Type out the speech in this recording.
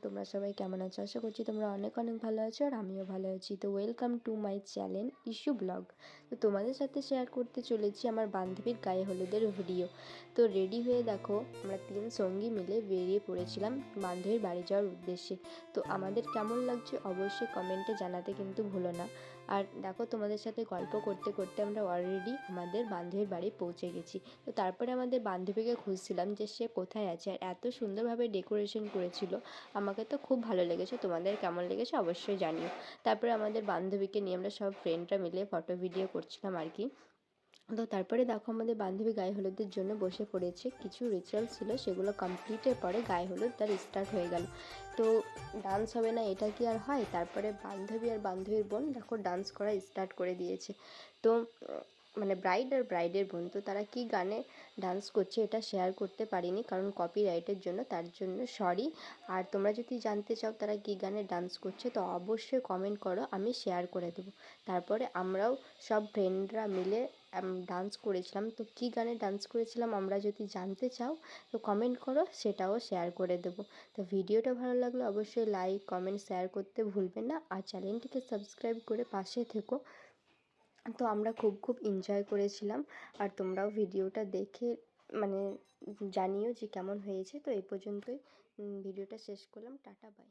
তোমরা সবাই কেমন আছো? আশা করছি তোমরা অনেক অনেক ভালো আছো আর আমিও ভালো আছি। তো welcome to my channel issue blog. তো তোমাদের সাথে শেয়ার করতে চলেছি আমার বান্ধবীর গায়ে হলুদের ভিডিও। তো রেডি হয়ে দেখো আমরা 3 সঙ্গী মিলে বেরিয়ে পড়েছিলাম বান্ধবীর বাড়ি যাওয়ার উদ্দেশ্যে। তো আমাদের কেমন লাগছে অবশ্যই কমেন্টে জানাতে কিন্তু ভুলো না। আর দেখো তোমাদের সাথে গল্প করতে করতে আমরা অলরেডি আমাদের বান্ধবীর বাড়ি পৌঁছে গেছি। তো তারপরে আমাদের বান্ধবীকে খুঁজছিলাম যে সে কোথায় আছে, আর এত সুন্দরভাবে ডেকোরেশন করেছিল, আমাকে তো খুব ভালো লেগেছে। তোমাদের কেমন লেগেছে অবশ্যই জানিও। তারপরে আমাদের বান্ধবীকে নিয়ে আমরা সব ফ্রেন্ডরা মিলে ফটো ভিডিও করছিলাম আর কি। তো তারপরে দেখো আমাদের বান্ধবী গায়ে হলুদের জন্য বসে পড়েছে। কিছু রিচুয়াল ছিল সেগুলো কমপ্লিটের পরে গায়ে হলুদ তার স্টার্ট হয়ে গেল। তো ডান্স হবে না এটা কি আর হয়? তারপরে বান্ধবী আর বান্ধবীর বোন দেখো ডান্স করা স্টার্ট করে দিয়েছে। তো মানে ব্রাইড আর ব্রাইডের বোন, তো তারা কি গানে ডান্স করছে এটা শেয়ার করতে পারিনি কারণ কপিরাইটের জন্য, তার জন্য সরি। আর তোমরা যদি জানতে চাও তারা কী গানে ডান্স করছে তো অবশ্যই কমেন্ট করো, আমি শেয়ার করে দেবো। তারপরে আমরাও সব ফ্রেন্ডরা মিলে ডান্স করেছিলাম। তো কী গানে ডান্স করেছিলাম আমরা যদি জানতে চাও তো কমেন্ট করো, সেটাও শেয়ার করে দেবো। তো ভিডিওটা ভালো লাগলে অবশ্যই লাইক কমেন্ট শেয়ার করতে ভুলবেন না, আর চ্যানেলটিকে সাবস্ক্রাইব করে পাশে থেকো। তো আমরা খুব এনজয় করেছিলাম, আর তোমরাও ভিডিওটা দেখে মানে জানিও যে কেমন হয়েছে। তো এই পর্যন্তই ভিডিওটা শেষ করলাম। Tata bye.